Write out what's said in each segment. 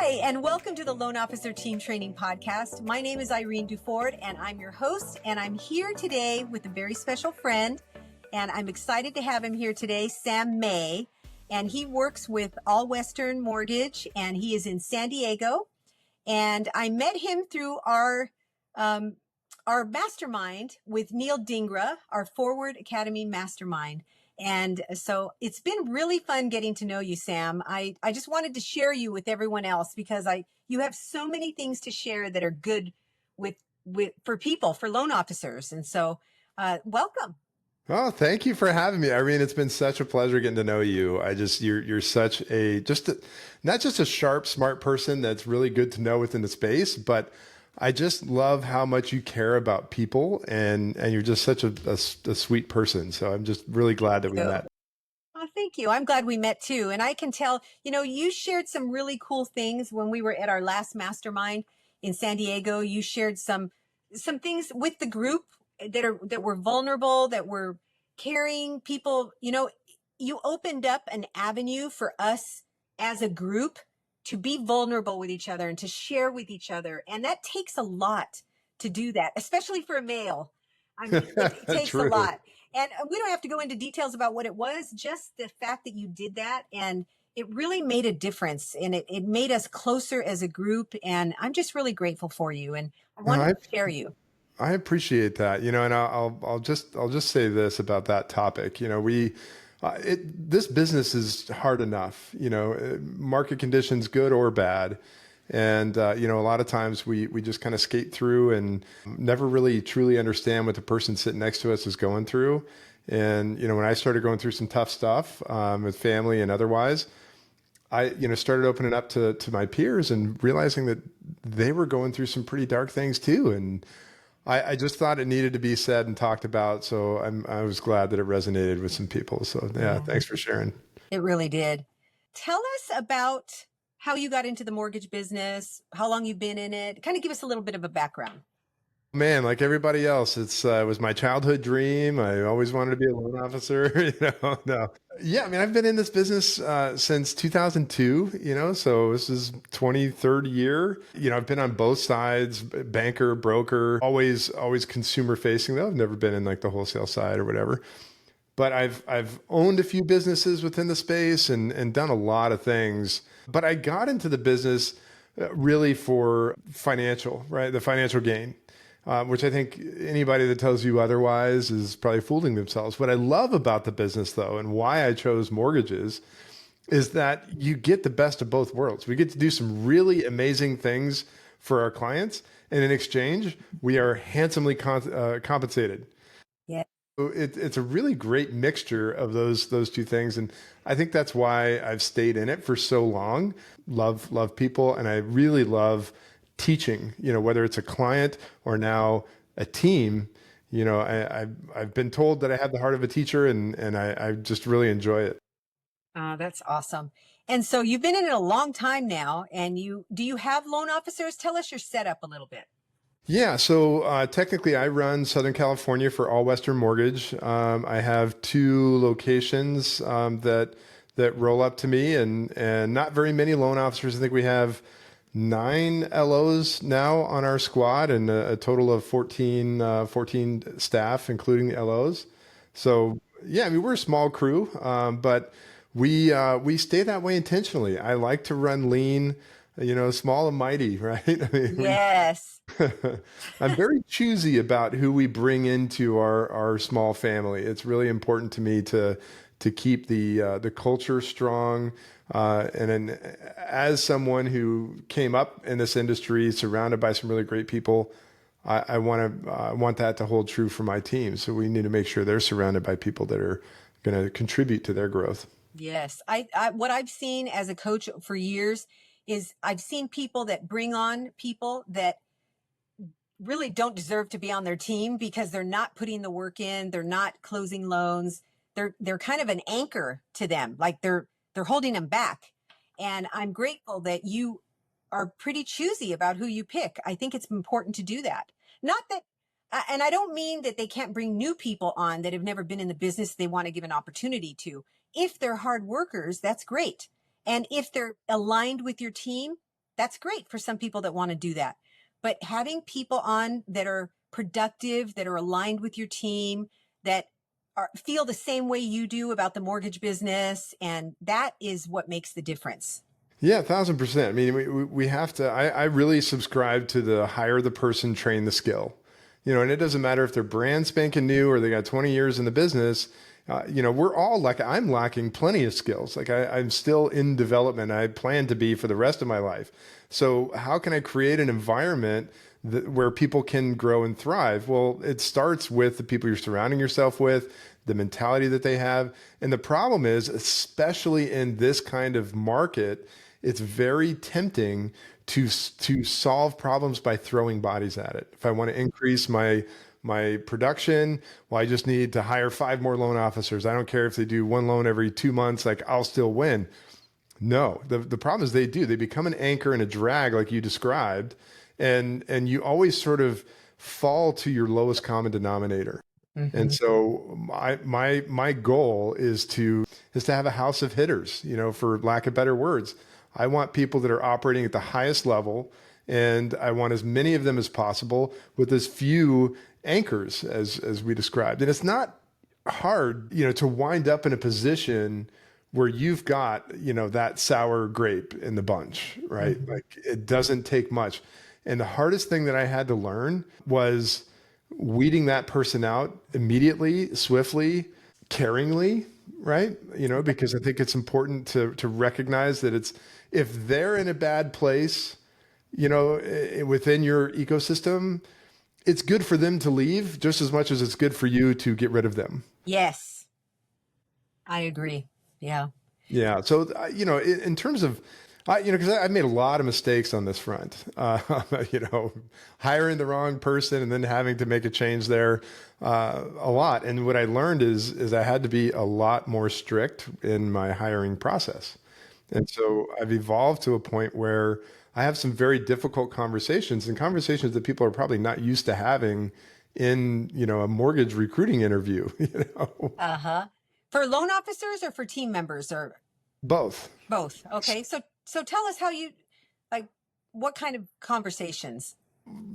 Hi, and welcome to the Loan Officer Team Training Podcast. My name is Irene Duford, and I'm your host, and I'm here today with a very special friend, and I'm excited to have him here today, Sam May, and he works with All Western Mortgage, and he is in San Diego, and I met him through our mastermind with Neil Dingra, our Forward Academy mastermind. And so it's been really fun getting to know you, Sam. I just wanted to share you with everyone else because you have so many things to share that are good for people, for loan officers. And so welcome. Oh, thank you for having me, Irene. It's been such a pleasure getting to know you. You're such not just a sharp, smart person that's really good to know within the space, but I just love how much you care about people, and you're just such a sweet person. So I'm just really glad that we met. Oh, thank you. I'm glad we met too. And I can tell, you shared some really cool things when we were at our last mastermind in San Diego. You shared some things with the group that were vulnerable, that were caring people. You opened up an avenue for us as a group to be vulnerable with each other and to share with each other. And that takes a lot to do that, especially for a male. I mean, it takes a lot. And we don't have to go into details about what it was, just the fact that you did that. And it really made a difference, and it made us closer as a group. And I'm just really grateful for you. And I wanted to share you. I appreciate that, and I'll just say this about that topic. This business is hard enough, market conditions, good or bad. And, a lot of times we just kind of skate through and never really truly understand what the person sitting next to us is going through. And, when I started going through some tough stuff with family and otherwise, I, started opening up to my peers and realizing that they were going through some pretty dark things too. And I just thought it needed to be said and talked about. So I was glad that it resonated with some people. So yeah, thanks for sharing. It really did. Tell us about how you got into the mortgage business, how long you've been in it. Kind of give us a little bit of a background. Man, like everybody else, it was my childhood dream. I always wanted to be a loan officer. No. Yeah, I mean, I've been in this business since 2002, so this is 23rd year. I've been on both sides, banker, broker, always consumer facing though. I've never been in like the wholesale side or whatever. But I've owned a few businesses within the space and done a lot of things. But I got into the business really for the financial gain. Which I think anybody that tells you otherwise is probably fooling themselves. What I love about the business, though, and why I chose mortgages is that you get the best of both worlds. We get to do some really amazing things for our clients, and in exchange, we are handsomely compensated. Yeah. So it's a really great mixture of those two things, and I think that's why I've stayed in it for so long. Love people, and I really love teaching, whether it's a client or now a team. I've been told that I have the heart of a teacher, and I just really enjoy it. That's awesome. And so you've been in it a long time now, and do you have loan officers? Tell us your setup a little bit. Yeah, so technically I run Southern California for All Western Mortgage. I have 2 locations that roll up to me, and not very many loan officers. I think we have 9 LOs now on our squad, and a total of 14 staff, including the LOs. So yeah, I mean, we're a small crew, but we stay that way intentionally. I like to run lean, small and mighty, right? I mean, Yes. I'm very choosy about who we bring into our small family. It's really important to me to keep the culture strong. And then as someone who came up in this industry, surrounded by some really great people, I want that to hold true for my team. So we need to make sure they're surrounded by people that are going to contribute to their growth. Yes. What I've seen as a coach for years is I've seen people that bring on people that really don't deserve to be on their team because they're not putting the work in. They're not closing loans. They're kind of an anchor to them. Like they're holding them back. And I'm grateful that you are pretty choosy about who you pick. I think it's important to do that. Not that, and I don't mean that they can't bring new people on that have never been in the business they want to give an opportunity to. If they're hard workers, that's great. And if they're aligned with your team, That's great for some people that want to do that. But having people on that are productive, that are aligned with your team, that feel the same way you do about the mortgage business, and that is what makes the difference. Yeah, 1,000%. I mean, we have to, I really subscribe to the hire the person, train the skill. And it doesn't matter if they're brand spanking new or they got 20 years in the business. We're all like, I'm lacking plenty of skills. Like I'm still in development. I plan to be for the rest of my life. So how can I create an environment where people can grow and thrive? Well, it starts with the people you're surrounding yourself with, the mentality that they have. And the problem is, especially in this kind of market, it's very tempting to solve problems by throwing bodies at it. If I want to increase my production, well, I just need to hire 5 more loan officers. I don't care if they do 1 loan every 2 months, like I'll still win. No, the problem is they become an anchor and a drag like you described, and you always sort of fall to your lowest common denominator. And so my goal is to have a house of hitters, for lack of better words. I want people that are operating at the highest level, and I want as many of them as possible with as few anchors as we described. And it's not hard, to wind up in a position where you've got, that sour grape in the bunch, right? Like it doesn't take much. And the hardest thing that I had to learn was weeding that person out immediately, swiftly, caringly, right? Because I think it's important to recognize that if they're in a bad place, within your ecosystem, it's good for them to leave just as much as it's good for you to get rid of them. Yes, I agree. Yeah. Yeah. So, in terms of, because I've made a lot of mistakes on this front, hiring the wrong person and then having to make a change there, a lot. And what I learned is I had to be a lot more strict in my hiring process. And so I've evolved to a point where I have some very difficult conversations and conversations that people are probably not used to having in, a mortgage recruiting interview, Uh-huh. For loan officers or for team members or Both. both? Okay. So tell us how like, what kind of conversations?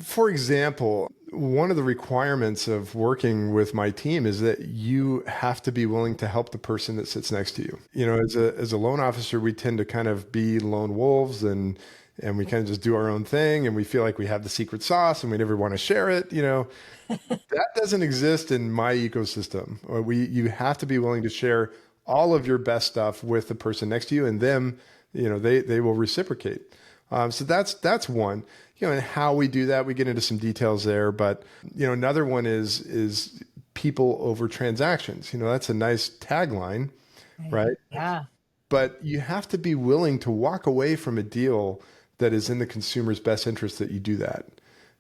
For example, one of the requirements of working with my team is that you have to be willing to help the person that sits next to you. As a loan officer, we tend to kind of be lone wolves and we kind of just do our own thing and we feel like we have the secret sauce and we never want to share it. That doesn't exist in my ecosystem. You have to be willing to share all of your best stuff with the person next to you, and them, they will reciprocate. So that's one. And how we do that, we get into some details there. But another one is people over transactions. That's a nice tagline, right? Yeah. But you have to be willing to walk away from a deal that is in the consumer's best interest that you do that.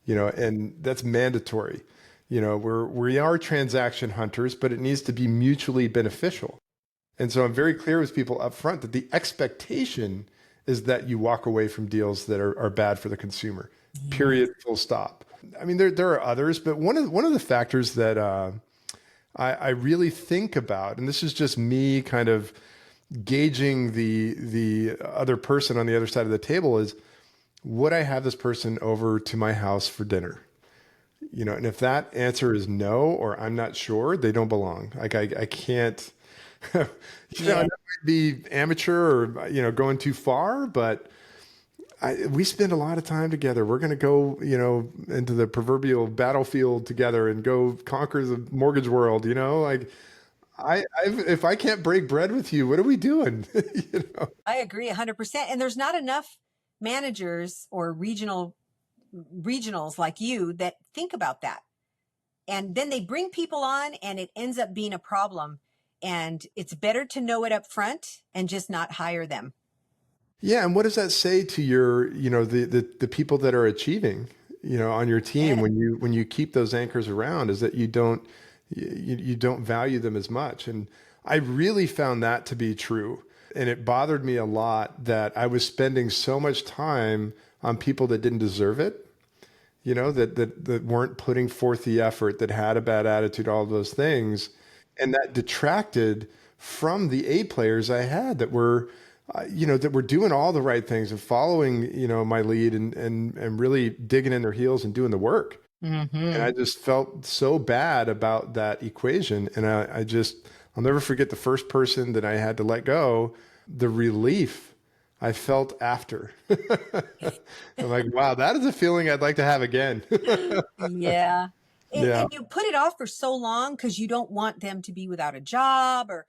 And that's mandatory. We are transaction hunters, but it needs to be mutually beneficial. And so I'm very clear with people up front that the expectation is that you walk away from deals that are bad for the consumer. Period. Full stop. I mean, there are others, but one of the factors that I really think about, and this is just me kind of gauging the other person on the other side of the table, is would I have this person over to my house for dinner? And if that answer is no, or I'm not sure, they don't belong. Like I can't, that might be amateur or, going too far, but we spend a lot of time together. We're going to go, into the proverbial battlefield together and go conquer the mortgage world, like if I can't break bread with you, what are we doing? I agree 100%. And there's not enough managers or regionals like you that think about that. And then they bring people on and it ends up being a problem. And it's better to know it up front and just not hire them. Yeah, and what does that say to your, the people that are achieving, on your team when you keep those anchors around, is that you don't value them as much. And I really found that to be true. And it bothered me a lot that I was spending so much time on people that didn't deserve it, that weren't putting forth the effort, that had a bad attitude, all of those things. And that detracted from the A players I had that were that we're doing all the right things and following, my lead and really digging in their heels and doing the work. And Mm-hmm. I just felt so bad about that equation. And I'll never forget the first person that I had to let go, the relief I felt after. I'm like, wow, that is a feeling I'd like to have again. Yeah. Yeah. And you put it off for so long because you don't want them to be without a job, or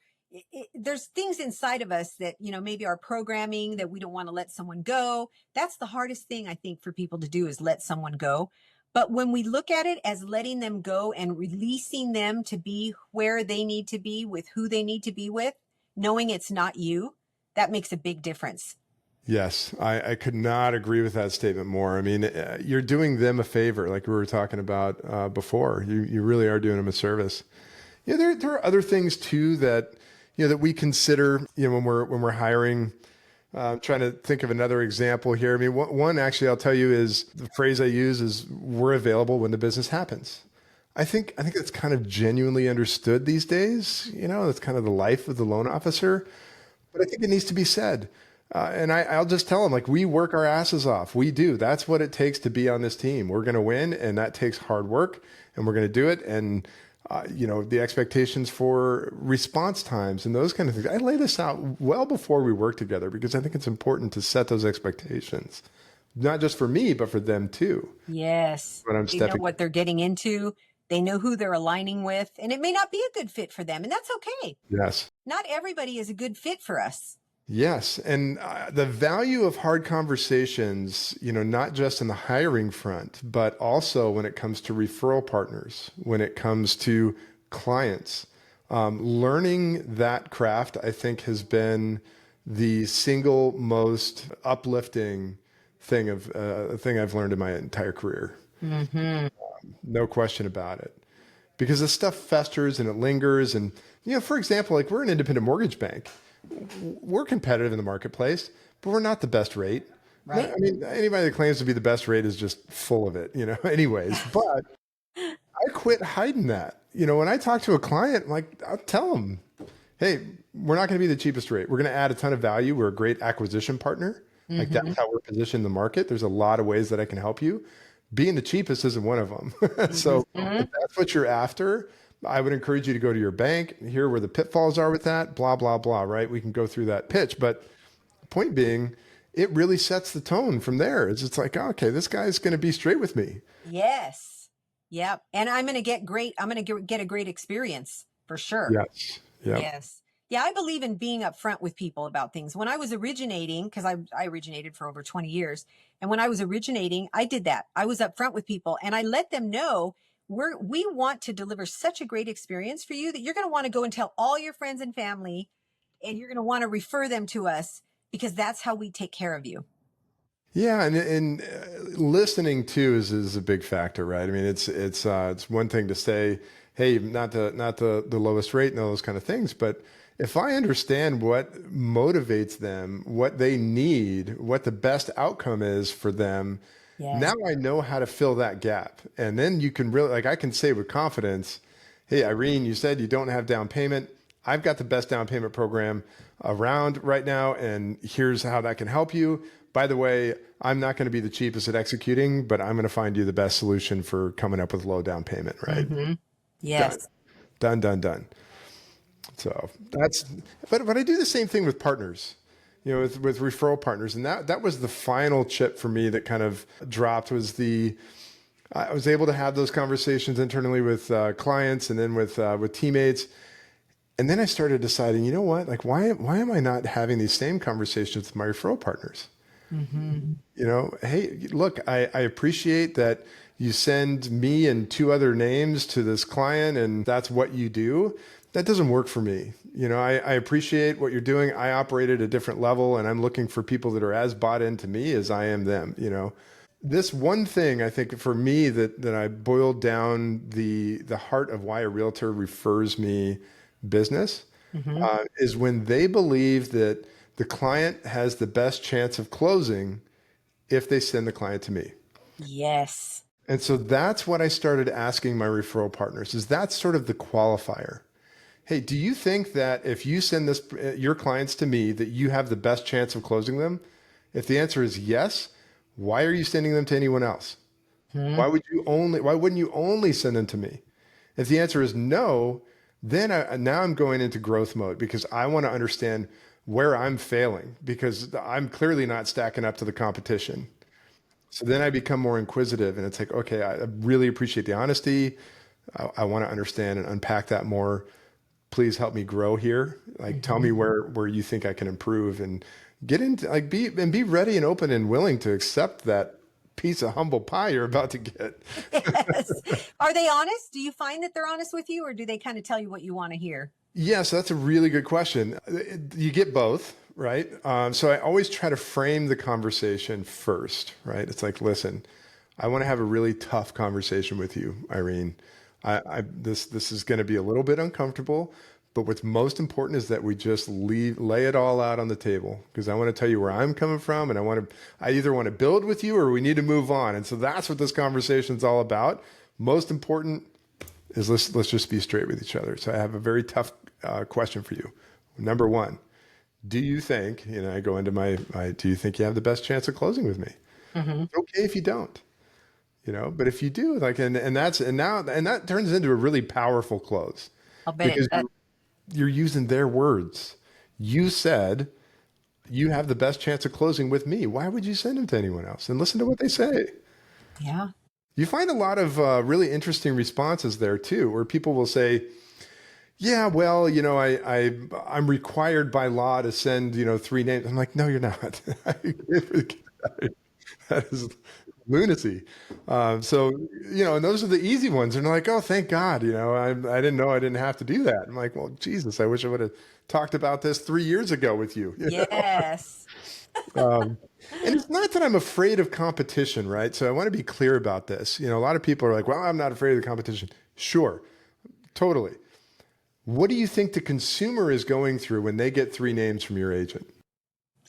there's things inside of us that, maybe our programming that we don't want to let someone go. That's the hardest thing I think for people to do, is let someone go. But when we look at it as letting them go and releasing them to be where they need to be with who they need to be with, knowing it's not you, that makes a big difference. Yes, I could not agree with that statement more. I mean, you're doing them a favor, like we were talking about before. You really are doing them a service. Yeah, there are other things too that that we consider when we're hiring. Trying to think of another example here. I mean, one actually I'll tell you is the phrase I use is "we're available when the business happens." I think that's kind of genuinely understood these days. That's kind of the life of the loan officer. But I think it needs to be said. And I'll just tell them, like, we work our asses off. We do. That's what it takes to be on this team. We're going to win, and that takes hard work, and we're going to do it. And, the expectations for response times and those kind of things. I lay this out well before we work together because I think it's important to set those expectations, not just for me, but for them too. Yes. When I'm They know stepping. what they're getting into. They know who they're aligning with, and it may not be a good fit for them, and that's okay. Yes. Not everybody is a good fit for us. Yes, and the value of hard conversations, not just in the hiring front, but also when it comes to referral partners, when it comes to clients, learning that craft, I think, has been the single most uplifting thing I've learned in my entire career. Mm-hmm. No question about it. Because this stuff festers and it lingers. And, for example, like we're an independent mortgage bank. We're competitive in the marketplace, but we're not the best rate. Right. I mean, anybody that claims to be the best rate is just full of it, anyways. But I quit hiding that. When I talk to a client, like I'll tell them, hey, we're not going to be the cheapest rate. We're going to add a ton of value. We're a great acquisition partner. Like Mm-hmm. that's how we're positioned in the market. There's a lot of ways that I can help you. Being the cheapest isn't one of them. So Mm-hmm. if that's what you're after, I would encourage you to go to your bank, hear where the pitfalls are with that, blah, blah, blah, right? We can go through that pitch. But point being, it really sets the tone from there. It's like, oh, okay, this guy's going to be straight with me. Yes. Yep. And I'm going to get a great experience for sure. Yes. Yep. Yes. Yeah, I believe in being upfront with people about things. When I was originating, because I originated for over 20 years, and when I was originating, I did that. I was upfront with people and I let them know we want to deliver such a great experience for you that you're going to want to go and tell all your friends and family, and you're going to want to refer them to us because that's how we take care of you. Yeah, and listening too is a big factor, right? I mean, it's one thing to say, hey, not the lowest rate and all those kind of things, but if I understand what motivates them, what they need, what the best outcome is for them, now Yes. I know how to fill that gap. And then you can really, like, I can say with confidence, hey, Irene, you said you don't have down payment. I've got the best down payment program around right now, and here's how that can help you. By the way, I'm not going to be the cheapest at executing, but I'm going to find you the best solution for coming up with low down payment, right? Mm-hmm. Done, Yes. done, done, done. So but I do the same thing with partners, with referral partners. And that was the final chip for me that kind of dropped was I was able to have those conversations internally with clients and then with teammates. And then I started deciding, you know what, like, why am I not having these same conversations with my referral partners? Mm-hmm. Hey, look, I appreciate that you send me and two other names to this client and that's what you do. That doesn't work for me. I appreciate what you're doing. I operate at a different level and I'm looking for people that are as bought into me as I am them. This one thing I think for me that I boiled down the heart of why a realtor refers me business Mm-hmm. is when they believe that the client has the best chance of closing if they send the client to me. Yes. And so that's what I started asking my referral partners is that's sort of the qualifier. hey, do you think that if you send this your clients to me that you have the best chance of closing them? If the answer is yes, why are you sending them to anyone else? Hmm. Why wouldn't you only send them to me? If the answer is no, then now I'm going into growth mode because I want to understand where I'm failing because I'm clearly not stacking up to the competition. So then I become more inquisitive and it's like, okay, I really appreciate the honesty. I want to understand and unpack that more. Please help me grow here. Like, tell me Hmm. where you think I can improve and get into like be ready and open and willing to accept that piece of humble pie you're about to get. Yes. Are they honest? Do you find that they're honest with you, or do they kind of tell you what you want to hear? Yes, that's a really good question. You get both, right? So I always try to frame the conversation first, right? It's like, listen, I want to have a really tough conversation with you, Irene. This is going to be a little bit uncomfortable, but what's most important is that we just lay it all out on the table because I want to tell you where I'm coming from, and I either want to build with you or we need to move on. And so that's what this conversation is all about. Most important is let's just be straight with each other. So I have a very tough question for you. Number one, do you think, I go into do you think you have the best chance of closing with me? Hmm. It's okay if you don't, but if you do, like, and that turns into a really powerful close I'll bet it because does. you're using their words. You said you have the best chance of closing with me. Why would you send them to anyone else? And listen to what they say. Yeah. You find a lot of really interesting responses there too, where people will say, yeah, well, I'm required by law to send, three names. I'm like, no, you're not. That is lunacy. So, and those are the easy ones. And they're like, oh, thank God, I didn't know I didn't have to do that. I'm like, well, Jesus, I wish I would have talked about this 3 years ago with you. Yes. Um, and it's not that I'm afraid of competition, right? So I want to be clear about this. A lot of people are like, well, I'm not afraid of the competition. Sure, totally. What do you think the consumer is going through when they get three names from your agent?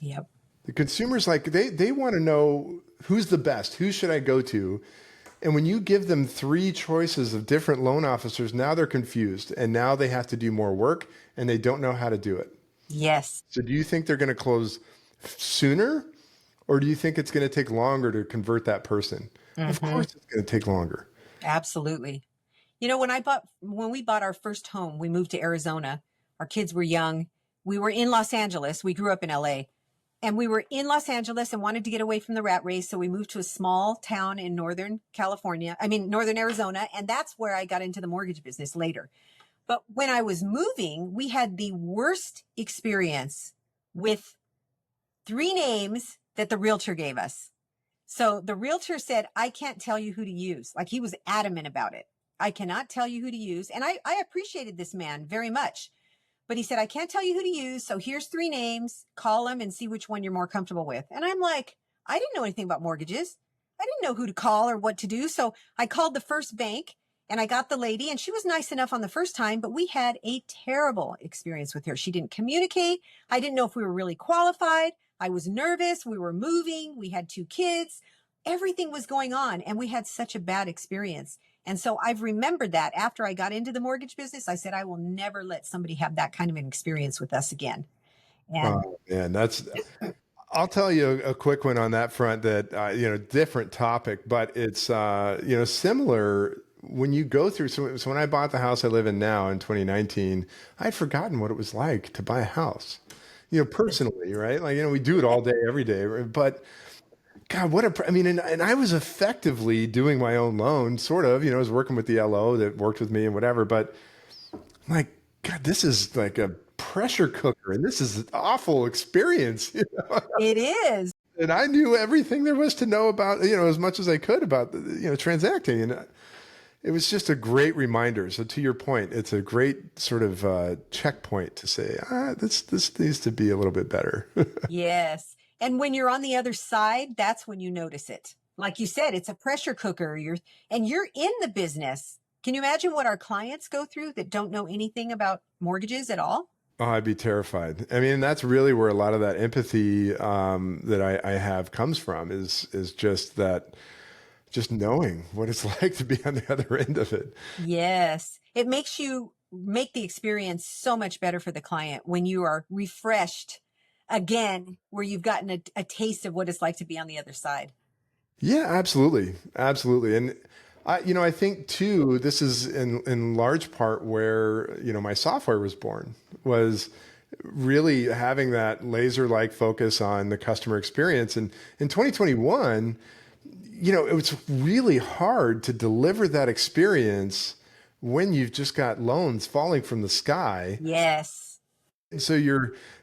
Yep. The consumer's like, they want to know who's the best, who should I go to? And when you give them three choices of different loan officers, now they're confused and now they have to do more work and they don't know how to do it. Yes. So do you think they're going to close sooner or do you think it's going to take longer to convert that person? Of Hmm. course it's going to take longer. Absolutely. When we bought our first home, we moved to Arizona. Our kids were young. We were in Los Angeles. We grew up in LA. And we were in Los Angeles and wanted to get away from the rat race. So we moved to a small town in Northern Arizona. And that's where I got into the mortgage business later. But when I was moving, we had the worst experience with three names that the realtor gave us. So the realtor said, I can't tell you who to use. Like, he was adamant about it. I cannot tell you who to use. And I appreciated this man very much. But he said, I can't tell you who to use. So here's three names. Call them and see which one you're more comfortable with. And I'm like, I didn't know anything about mortgages. I didn't know who to call or what to do. So I called the first bank and I got the lady, and she was nice enough on the first time, but we had a terrible experience with her. She didn't communicate. I didn't know if we were really qualified. I was nervous. We were moving. We had two kids. Everything was going on, and we had such a bad experience. And so I've remembered that after I got into the mortgage business, I said, I will never let somebody have that kind of an experience with us again. And Oh man, I'll tell you a quick one on that front that, different topic, but it's, similar when you go through. So when I bought the house I live in now in 2019, I'd forgotten what it was like to buy a house, personally, right? Like, we do it all day, every day, right? But God, I mean, and I was effectively doing my own loan, sort of, I was working with the LO that worked with me and whatever, but I'm like, God, this is like a pressure cooker and this is an awful experience. it is. And I knew everything there was to know about, as much as I could about, transacting. And it was just a great reminder. So to your point, it's a great sort of checkpoint to say, this needs to be a little bit better. Yes. And when you're on the other side, that's when you notice it. Like you said, it's a pressure cooker. You're in the business. Can you imagine what our clients go through that don't know anything about mortgages at all? Oh, I'd be terrified. I mean, that's really where a lot of that empathy that I have comes from is just knowing what it's like to be on the other end of it. Yes. It makes you make the experience so much better for the client when you are refreshed again, where you've gotten a taste of what it's like to be on the other side. Yeah, absolutely. Absolutely. And I think too, this is in large part where, my software was born, was really having that laser-like focus on the customer experience. And in 2021, it was really hard to deliver that experience when you've just got loans falling from the sky. Yes. So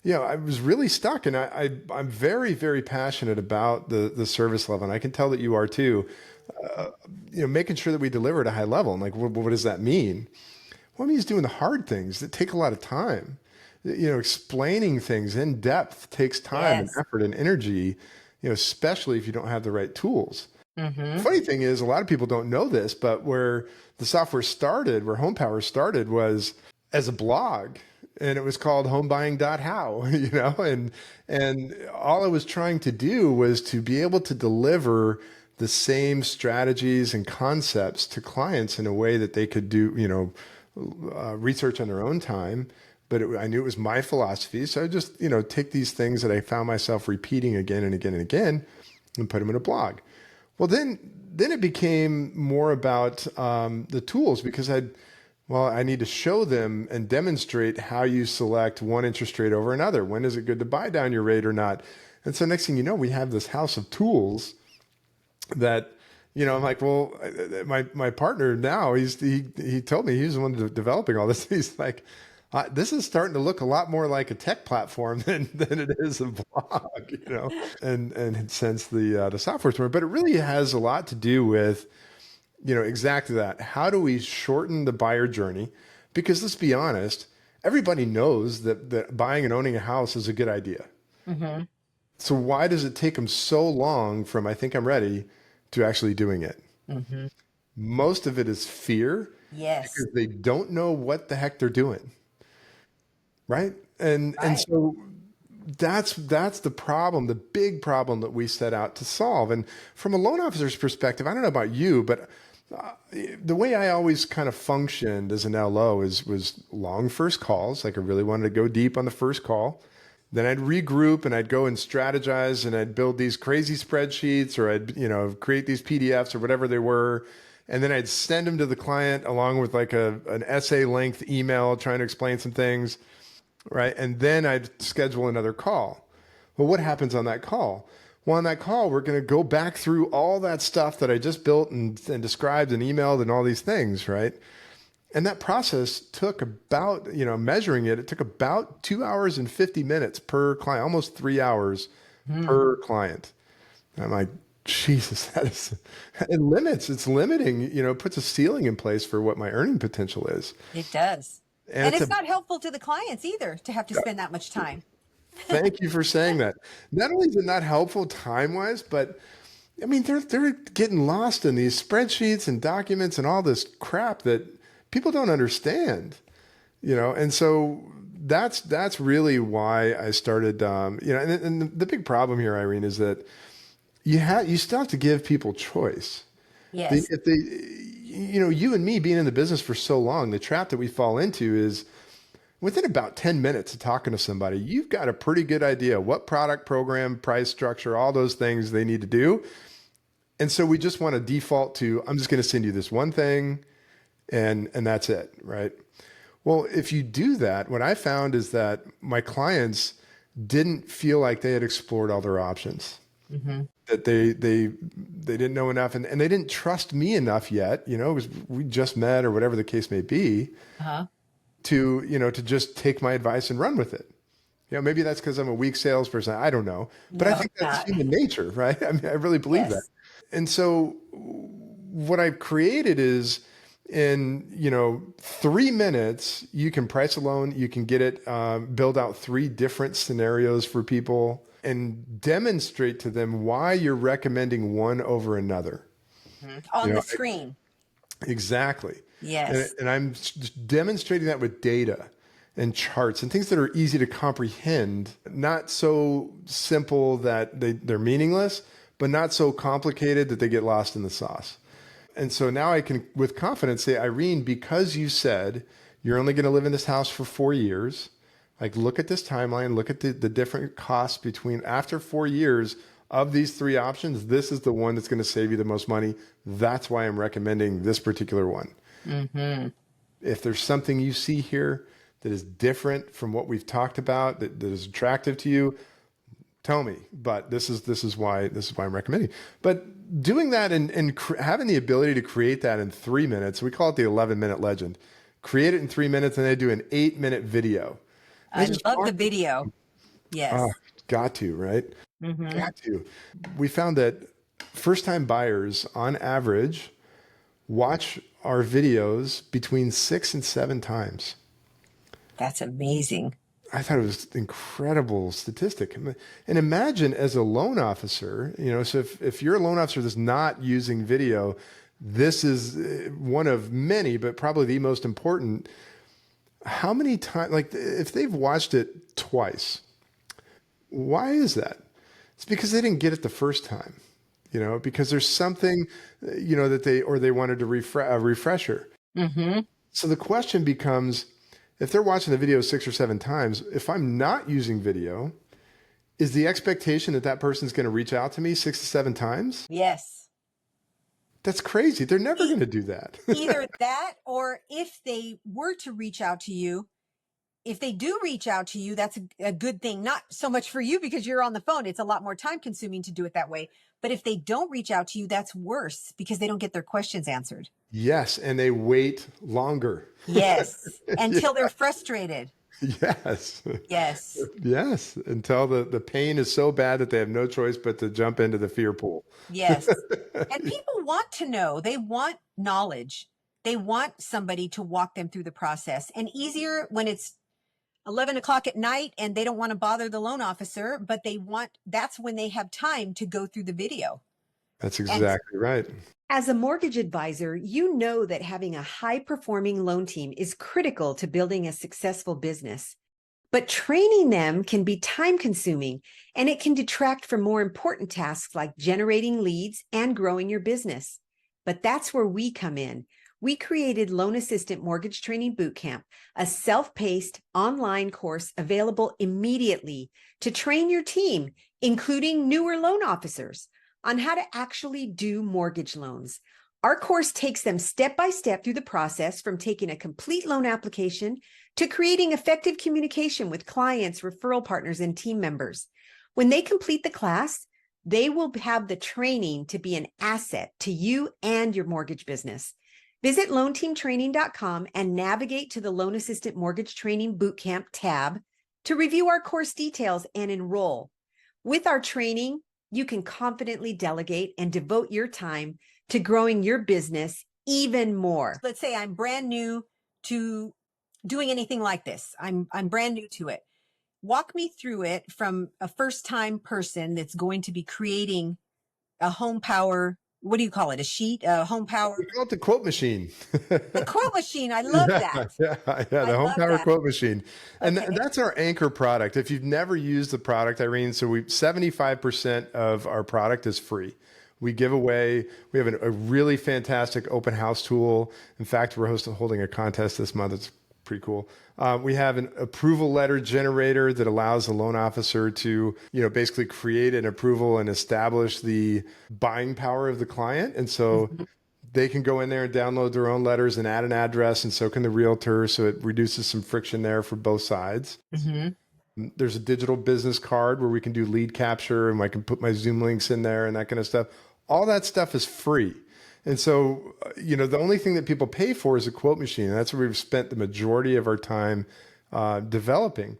I was really stuck, and I'm very, very passionate about the service level, and I can tell that you are too. Making sure that we deliver at a high level. And like, what does that mean? Well, it means doing the hard things that take a lot of time. Explaining things in depth takes time and Yes. effort and energy. Especially if you don't have the right tools. The Mm-hmm. funny thing is, a lot of people don't know this, but where the software started, where HomePWR started, was as a blog, and it was called homebuying.how, and all I was trying to do was to be able to deliver the same strategies and concepts to clients in a way that they could do, research on their own time. But I knew it was my philosophy, so I just, take these things that I found myself repeating again and again and again, and put them in a blog. Well, then it became more about the tools, because I need to show them and demonstrate how you select one interest rate over another. When is it good to buy down your rate or not? And so next thing you know, we have this house of tools that, I'm like, well, my partner now, he told me he's the one developing all this. He's like, this is starting to look a lot more like a tech platform than it is a blog, and since the software's more, but it really has a lot to do with, exactly that. How do we shorten the buyer journey? Because let's be honest, everybody knows that buying and owning a house is a good idea. Mm-hmm. So why does it take them so long from I think I'm ready to actually doing it? Mm-hmm. Most of it is fear, Yes. because they don't know what the heck they're doing, right? And Right. so that's the problem, the big problem that we set out to solve. And from a loan officer's perspective, I don't know about you, but the way I always kind of functioned as an LO was long first calls. Like I really wanted to go deep on the first call. Then I'd regroup and I'd go and strategize and I'd build these crazy spreadsheets, or I'd, create these PDFs or whatever they were. And then I'd send them to the client along with like an essay length email trying to explain some things. Right. And then I'd schedule another call. Well, what happens on that call? Well, on that call, we're going to go back through all that stuff that I just built and described and emailed and all these things. Right. And that process took about, measuring it, it took about 2 hours and 50 minutes per client, almost 3 hours Mm. per client. And I'm like, Jesus, it's limiting, puts a ceiling in place for what my earning potential is. It does. And And it's it's a not helpful to the clients either to have to spend that much time. Thank you for saying that. Not only is it not helpful time wise, but I mean, they're getting lost in these spreadsheets and documents and all this crap that people don't understand, And so that's really why I started, and the big problem here, Irene, is that you still have to give people choice. Yes. If they, you and me being in the business for so long, the trap that we fall into is within about 10 minutes of talking to somebody, you've got a pretty good idea what product, program, price structure, all those things they need to do. And so we just want to default to, I'm just going to send you this one thing and that's it, right? Well, if you do that, what I found is that my clients didn't feel like they had explored all their options, Mm-hmm. that they didn't know enough, and they didn't trust me enough yet, because we just met or whatever the case may be, Uh-huh. to just take my advice and run with it. Maybe that's because I'm a weak salesperson. I don't know, but I No, think it's that's not. human nature, right? I mean, I really believe that. Yes. And so what I've created is in, 3 minutes, you can price a loan, you can get it, build out 3 different scenarios for people and demonstrate to them why you're recommending one over another. Mhm. You On know, the screen. exactly. And, Yes. and I'm just demonstrating that with data and charts and things that are easy to comprehend, not so simple that they're meaningless, but not so complicated that they get lost in the sauce. And so now I can, with confidence, say, Irene, because you said You're only going to live in this house for 4 years. Like, look at this timeline, look at the different costs between after 4 years of these three options. This is the one that's going to save you the most money. That's why I'm recommending this particular one. Mm-hmm. If there's something you see here that is different from what we've talked about, that is attractive to you, tell me. But this is why I'm recommending. But doing that and having the ability to create that in 3 minutes, we call it the 11-minute legend. Create it in 3 minutes, and they do an 8-minute video. And they I just love the walk. video. Oh, Yes. got to, right? Mm-hmm. Got to. We found that first-time buyers, on average, watch our videos between 6 and 7 times. That's amazing. I thought it was an incredible statistic. And imagine as a loan officer, so if you're a loan officer that's not using video, this is one of many, but probably the most important. How many times, like if they've watched it twice, why is that? It's because they didn't get it the first time, because there's something, that they wanted to a refresher. Mm-hmm. So the question becomes, if they're watching the video 6 or 7 times, if I'm not using video, is the expectation that that person's going to reach out to me 6 to 7 times? Yes. That's crazy. They're never going to do that. Either that, or if they were to reach out to you, if they do reach out to you, that's a good thing. Not so much for you because you're on the phone. It's a lot more time consuming to do it that way. But if they don't reach out to you, that's worse because they don't get their questions answered. Yes, and they wait longer. Yes. Until they're frustrated. Yes. Yes. Yes, until the pain is so bad that they have no choice but to jump into the fear pool. Yes. And people want to know. They want knowledge. They want somebody to walk them through the process. And easier when it's 11 o'clock at night and they don't want to bother the loan officer, but that's when they have time to go through the video. That's And exactly right. as a mortgage advisor, you know that having a high-performing loan team is critical to building a successful business. But training them can be time-consuming, and it can detract from more important tasks like generating leads and growing your business. But that's where we come in. We created Loan Assistant Mortgage Training Bootcamp, a self-paced online course available immediately to train your team, including newer loan officers, on how to actually do mortgage loans. Our course takes them step by step through the process, from taking a complete loan application to creating effective communication with clients, referral partners, and team members. When they complete the class, they will have the training to be an asset to you and your mortgage business. Visit loanteamtraining.com and navigate to the Loan Assistant Mortgage Training Bootcamp tab to review our course details and enroll. With our training, you can confidently delegate and devote your time to growing your business even more. let's say I'm brand new to doing anything like this. I'm brand new to it. Walk me through it from a first-time person that's going to be creating a HOMPWR. What do you call it? A sheet, a HOMPWR. We call it the quote machine. The quote machine. I love that. Yeah, the I Home love Power that. Quote Machine. And Okay. that's our anchor product. If you've never used the product, Irene, so 75% of our product is free. We give away, we have a really fantastic open house tool. In fact, we're holding a contest this month. It's pretty cool. We have an approval letter generator that allows the loan officer to, basically create an approval and establish the buying power of the client. And so they can go in there and download their own letters and add an address, and so can the realtor. So it reduces some friction there for both sides. Mm-hmm. There's a digital business card where we can do lead capture, and I can put my Zoom links in there and that kind of stuff. All that stuff is free. And so, the only thing that people pay for is a quote machine. And that's where we've spent the majority of our time developing.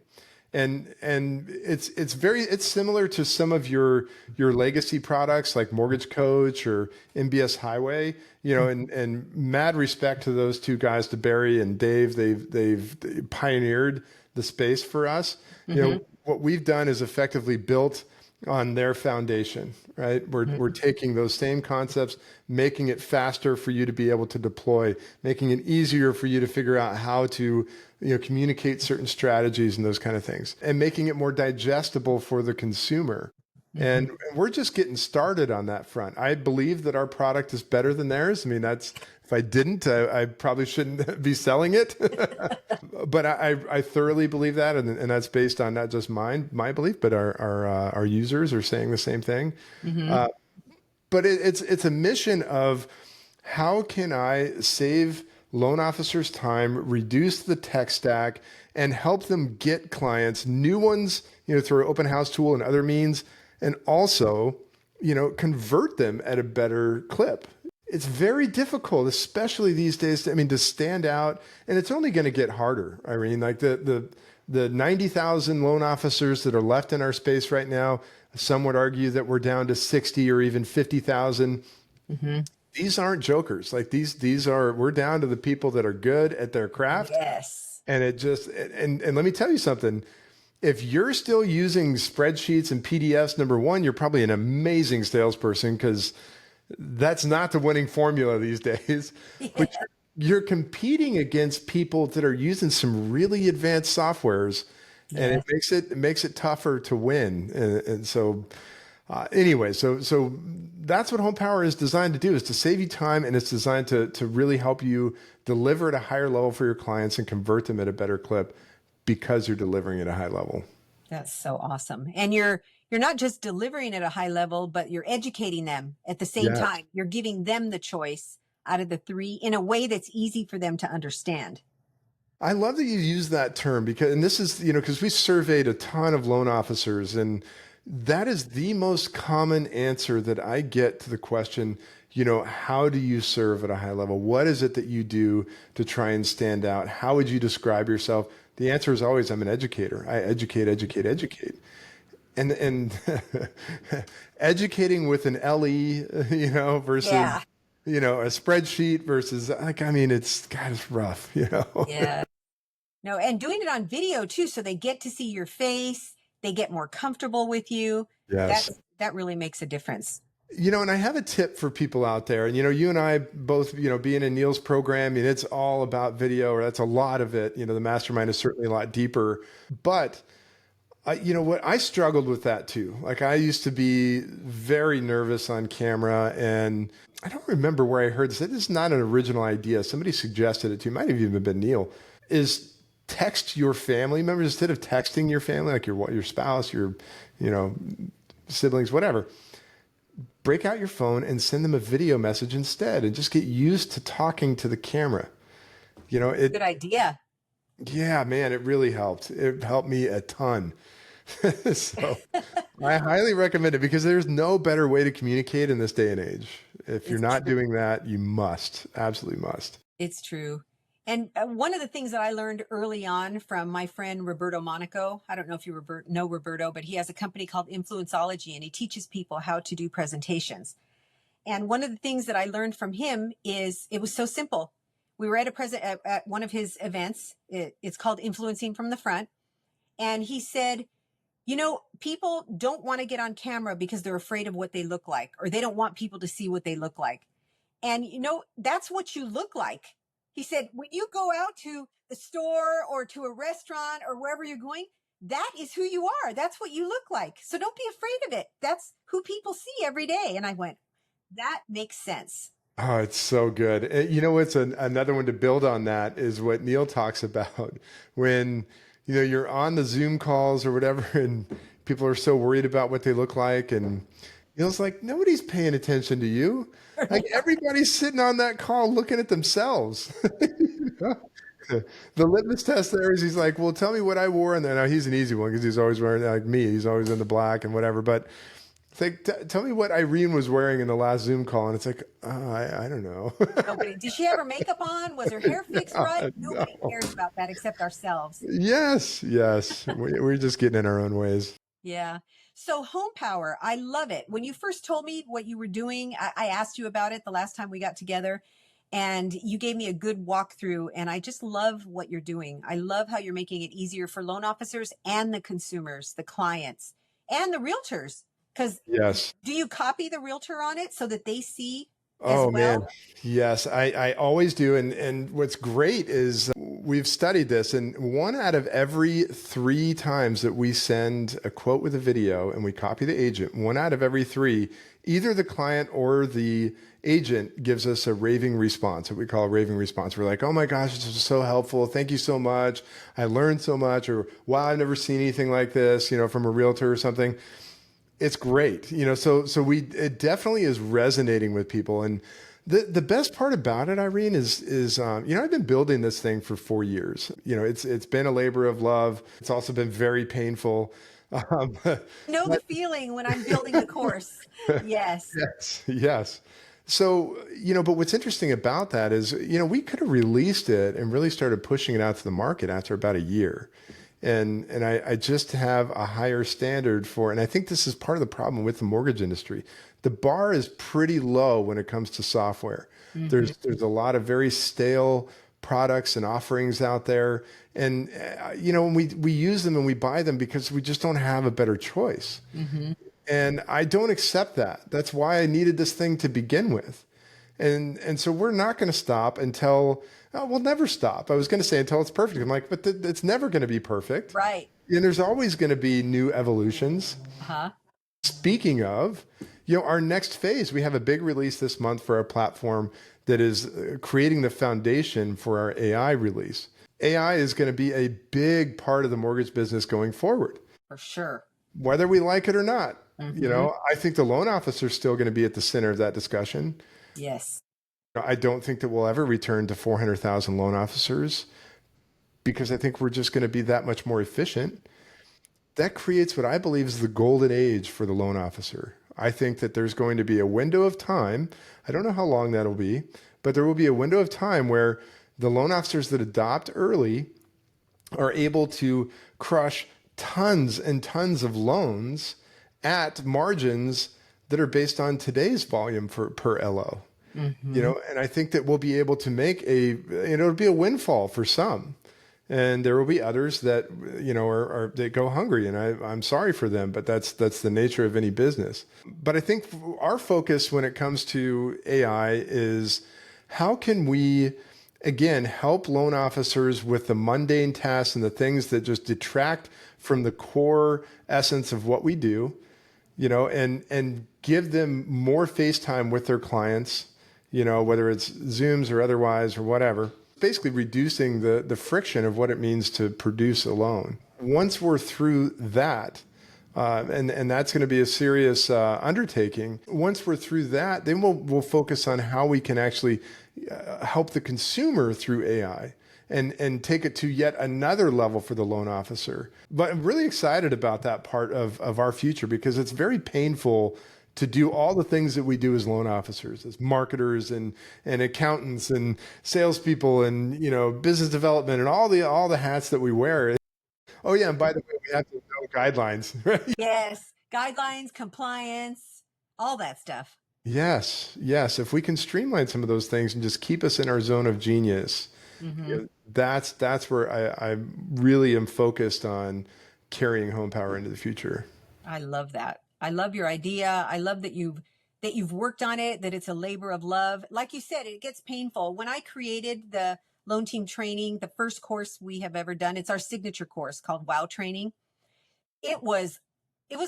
And it's similar to some of your legacy products like Mortgage Coach or MBS Highway, and mad respect to those two guys, to Barry and Dave. They've pioneered the space for us. What we've done is effectively built on their foundation, right? We're taking those same concepts, making it faster for you to be able to deploy, making it easier for you to figure out how to, communicate certain strategies and those kind of things, and making it more digestible for the consumer. And we're just getting started on that front. I believe that our product is better than theirs. I mean, if I didn't, I probably shouldn't be selling it. But I thoroughly believe that, and that's based on not just my belief, but our users are saying the same thing. But it's a mission of how can I save loan officers time, reduce the tech stack, and help them get clients, new ones, through our open house tool and other means, and also, convert them at a better clip. It's very difficult, especially these days, to stand out, and it's only going to get harder. I mean, like the 90,000 loan officers that are left in our space right now, some would argue that we're down to 60 or even 50,000. These aren't jokers. Like we're down to the people that are good at their craft. Yes. And and let me tell you something. If you're still using spreadsheets and PDFs, number one, you're probably an amazing salesperson, because that's not the winning formula these days. Yeah. But you're competing against people that are using some really advanced softwares, and it makes it tougher to win. And so anyway, so that's what HOMPWR is designed to do, is to save you time, and it's designed to really help you deliver at a higher level for your clients and convert them at a better clip, because you're delivering at a high level. That's so awesome. And you're not just delivering at a high level, but you're educating them at the same Yes. time. You're giving them the choice out of the three in a way that's easy for them to understand. I love that you use that term, and this is, because we surveyed a ton of loan officers, and that is the most common answer that I get to the question, how do you serve at a high level? What is it that you do to try and stand out? How would you describe yourself? The answer is always, I'm an educator. I educate, educate, educate. And educating with an LE, versus, Yeah. a spreadsheet versus, it's rough, Yeah. No, and doing it on video too, so they get to see your face, they get more comfortable with you. Yes. That really makes a difference. And I have a tip for people out there. And, you and I both, being in Neil's program, it's all about video, or that's a lot of it. The mastermind is certainly a lot deeper. But, I struggled with that too. Like, I used to be very nervous on camera, and I don't remember where I heard this. It is not an original idea. Somebody suggested it to you. Might have even been Neil. Is text your family members instead of texting your family, like your spouse, your, siblings, whatever. Break out your phone and send them a video message instead, and just get used to talking to the camera. Good idea. Yeah, man, it really helped. It helped me a ton. So I highly recommend it, because there's no better way to communicate in this day and age. If you're not doing that, you must, absolutely must. It's true. And one of the things that I learned early on from my friend Roberto Monaco, I don't know if you know Roberto, but he has a company called Influenceology, and he teaches people how to do presentations. And one of the things that I learned from him is it was so simple. We were at at one of his events. It's called Influencing from the Front. And he said, people don't want to get on camera because they're afraid of what they look like, or they don't want people to see what they look like. And, that's what you look like. He said, when you go out to the store or to a restaurant or wherever you're going, that is who you are. That's what you look like. So don't be afraid of it. That's who people see every day. And I went, that makes sense. Oh, it's so good. What's another one to build on that is what Neil talks about when, you're on the Zoom calls or whatever, and people are so worried about what they look like. And Neil's like, nobody's paying attention to you. Like, everybody's sitting on that call looking at themselves. The litmus test there is, he's like, well, tell me what I wore. And then he's an easy one, because he's always wearing, like me, he's always in the black and whatever. But it's like, tell me what Irene was wearing in the last Zoom call. And it's like, I don't know. Did she have her makeup on? Was her hair fixed right? Nobody cares about that except ourselves. Yes. We're just getting in our own ways. Yeah. So HOMPWR, I love it. When you first told me what you were doing, I asked you about it the last time we got together, and you gave me a good walkthrough, and I just love what you're doing. I love how you're making it easier for loan officers and the consumers, the clients, and the realtors. Because Yes. do you copy the realtor on it so that they see as Oh well? man. Yes, I always do. And what's great is we've studied this, and 1 out of every 3 times that we send a quote with a video and we copy the agent, 1 out of every 3, either the client or the agent gives us a raving response, what we call a raving response. We're like, oh my gosh, this was so helpful. Thank you so much. I learned so much. Or wow, I've never seen anything like this, from a realtor or something. It's great. It definitely is resonating with people. And the best part about it, Irene, is I've been building this thing for 4 years. It's been a labor of love. It's also been very painful. Um, Know the feeling when I'm building the course. Yes. yes, yes. So, but what's interesting about that is, we could have released it and really started pushing it out to the market after about a year. And I just have a higher standard and I think this is part of the problem with the mortgage industry. The bar is pretty low when it comes to software. There's a lot of very stale products and offerings out there. And, when we use them and we buy them because we just don't have a better choice. And I don't accept that. That's why I needed this thing to begin with. And so we're not going to stop until, we'll never stop. I was going to say until it's perfect. I'm like, but it's never going to be perfect. Right. And there's always going to be new evolutions. Uh-huh. Speaking of, our next phase, we have a big release this month for our platform that is creating the foundation for our AI release. AI is going to be a big part of the mortgage business going forward. For sure. Whether we like it or not. I think the loan officer is still going to be at the center of that discussion. Yes. I don't think that we'll ever return to 400,000 loan officers because I think we're just going to be that much more efficient. That creates what I believe is the golden age for the loan officer. I think that there's going to be a window of time. I don't know how long that'll be, but there will be a window of time where the loan officers that adopt early are able to crush tons and tons of loans at margins that are based on today's volume per LO. And I think that we'll be able to make it'll be a windfall for some. And there will be others that, they go hungry, and I'm sorry for them, but that's the nature of any business. But I think our focus when it comes to AI is how can we, again, help loan officers with the mundane tasks and the things that just detract from the core essence of what we do, and give them more face time with their clients, whether it's Zooms or otherwise or whatever. Basically reducing the friction of what it means to produce a loan. Once we're through that, and that's going to be a serious undertaking. Once we're through that, then we'll focus on how we can actually help the consumer through AI and take it to yet another level for the loan officer. But I'm really excited about that part of our future because it's very painful to do all the things that we do as loan officers, as marketers and accountants and salespeople and business development and all the hats that we wear. Oh yeah, and by the way, we have to know guidelines, right? Yes. Guidelines, compliance, all that stuff. Yes. If we can streamline some of those things and just keep us in our zone of genius, that's where I really am focused on carrying HOMPWR into the future. I love that. I love your idea. I love that you've worked on it, that it's a labor of love. Like you said, it gets painful. When I created the loan team training, the first course we have ever done, it's our signature course called WOW Training. It was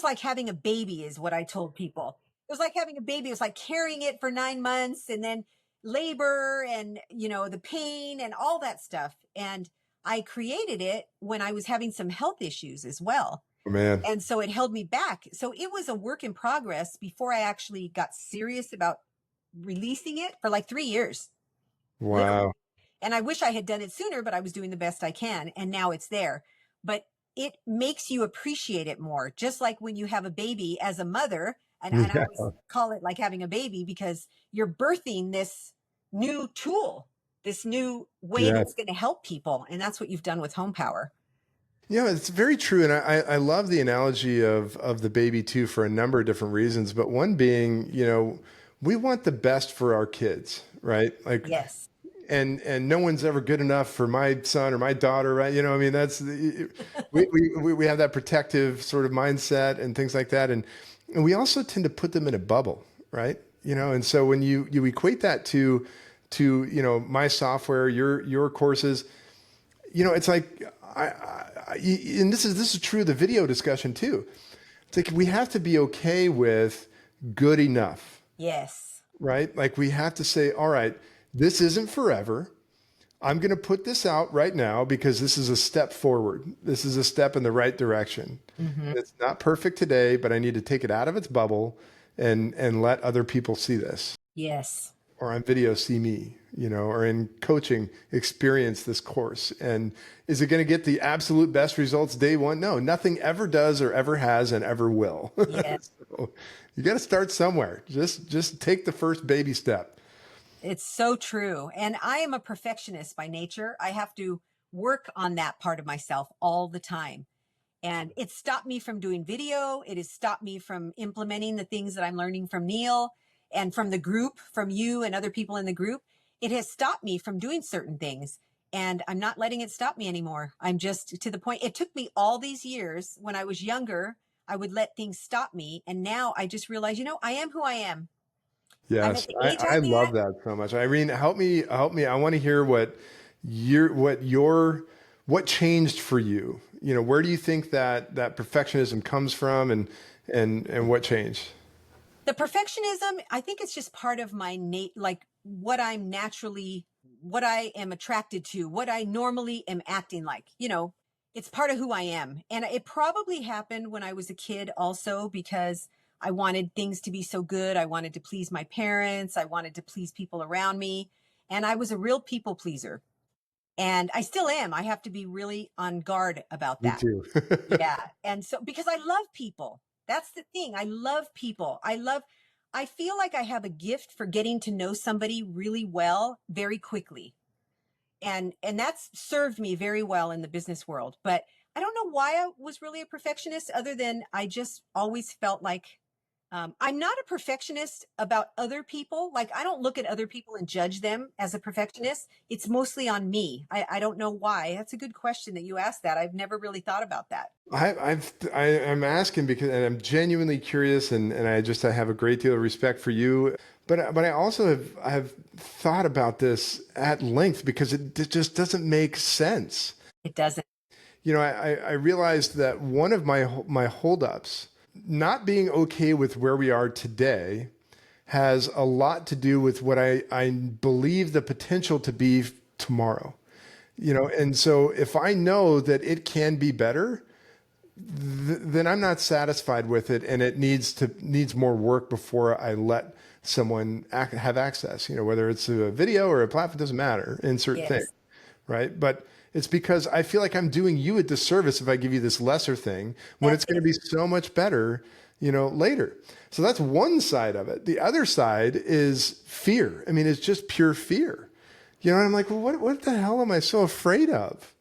like having a baby is what I told people. It was like having a baby. It was like carrying it for 9 months and then labor and, the pain and all that stuff. And I created it when I was having some health issues as well. Oh, man. And so it held me back. So it was a work in progress before I actually got serious about releasing it for like 3 years. Wow. Literally. And I wish I had done it sooner, but I was doing the best I can. And now it's there. But it makes you appreciate it more. Just like when you have a baby as a mother, and I always call it like having a baby because you're birthing this new tool, this new way that's going to help people. And that's what you've done with HOMPWR. Yeah, it's very true. And I love the analogy of the baby too for a number of different reasons. But one being, we want the best for our kids, right? Like, yes. And no one's ever good enough for my son or my daughter, right? That's we have that protective sort of mindset and things like that. And we also tend to put them in a bubble, right? And so when you equate that to my software, your courses, It's like and this is true of the video discussion too. It's like we have to be okay with good enough, Yes. right? Like we have to say, all right, this isn't forever. I'm going to put this out right now because this is a step forward. This is a step in the right direction. Hmm. It's not perfect today, but I need to take it out of its bubble and let other people see this. Yes. Or on video see me, or in coaching experience this course. And is it going to get the absolute best results day one? No, nothing ever does or ever has and ever will. Yeah. So you got to start somewhere. Just take the first baby step. It's so true. And I am a perfectionist by nature. I have to work on that part of myself all the time. And it stopped me from doing video. It has stopped me from implementing the things that I'm learning from Neil and from the group, from you and other people in the group. It has stopped me from doing certain things. And I'm not letting it stop me anymore. I'm just to the point. It took me all these years. When I was younger, I would let things stop me. And now I just realize, I am who I am. I'm at Yes, the I, age I I'm love at. that so much. Irene, help me. I want to hear what changed for you. Where do you think that perfectionism comes from and what changed? The perfectionism, I think it's just part of my like what I'm naturally, what I am attracted to, what I normally am acting like. It's part of who I am. And it probably happened when I was a kid also because I wanted things to be so good. I wanted to please my parents. I wanted to please people around me. And I was a real people pleaser. And I still am. I have to be really on guard about Me that. too. Yeah. And so, because I love people, that's the thing. I love people. I feel like I have a gift for getting to know somebody really well, very quickly. And that's served me very well in the business world. But I don't know why I was really a perfectionist other than I just always felt like I'm not a perfectionist about other people. Like I don't look at other people and judge them as a perfectionist. It's mostly on me. I don't know why. That's a good question that you asked that. I've never really thought about that. I'm asking because and I'm genuinely curious and I have a great deal of respect for you. But I also have thought about this at length because it just doesn't make sense. It doesn't. I realized that one of my holdups, not being okay with where we are today, has a lot to do with what I believe the potential to be tomorrow. And so if I know that it can be better, then I'm not satisfied with it, and it needs more work before I let someone have access. Whether it's a video or a platform, doesn't matter. Insert thing, Yes. right? But it's because I feel like I'm doing you a disservice if I give you this lesser thing when That's it's going to it. be so much better, later. So that's one side of it. The other side is fear. I mean, it's just pure fear. And I'm like, well, what the hell am I so afraid of?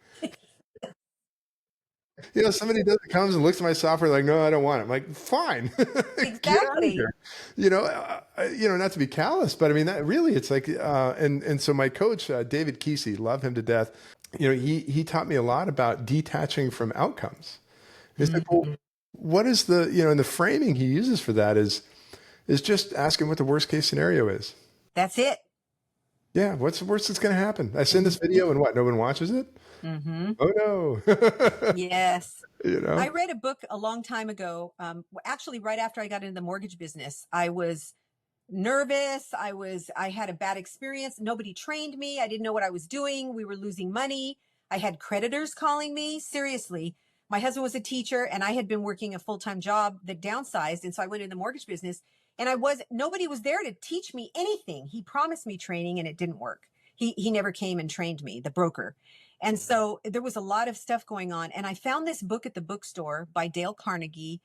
Somebody comes and looks at my software like, no, I don't want it. I'm like, fine, get out of Exactly. here. Not to be callous, but I mean, that really, it's like, and so my coach, David Kesey, love him to death. He taught me a lot about detaching from outcomes. He's like, well, Mhm. what is and the framing he uses for that is just asking what the worst case scenario is. That's it. Yeah, what's the worst that's going to happen? I send this video and what? No one watches it? Mm-hmm. Oh no. Yes. you I know? read a book a long time ago. Actually, right after I got into the mortgage business, I was nervous. I had a bad experience. Nobody trained me. I didn't know what I was doing. We were losing money. I had creditors calling me. Seriously. My husband was a teacher and I had been working a full-time job that downsized. And so I went in the mortgage business and nobody was there to teach me anything. He promised me training and it didn't work. He never came and trained me, the broker. And so there was a lot of stuff going on. And I found this book at the bookstore by Dale Carnegie.